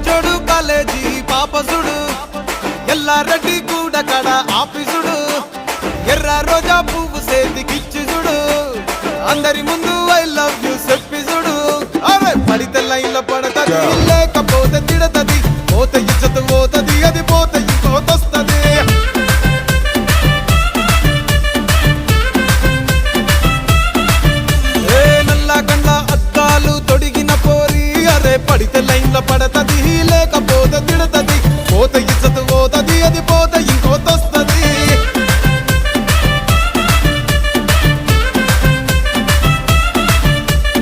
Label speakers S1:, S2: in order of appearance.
S1: జోడు కాలేజీ పాపసుడు ఎల్లారెడ్డి కూడా కడ ఆఫీసుడు ఎర్ర రోజా పువ్వు సేతికిచ్చి చూడు అందరి ముందు ఐ లవ్ యూ చెప్పి చూడు అరే పడితే లైన్లో పడతది లేకపోతే తిడతది పోతే ఇజ్జత్ పోతది అది పోతే ఇంకోతొస్తది ఏ నల్ల కండ్ల అద్దాలు తొడిగిన పోరి అరే పడితే లైన్లో పడతది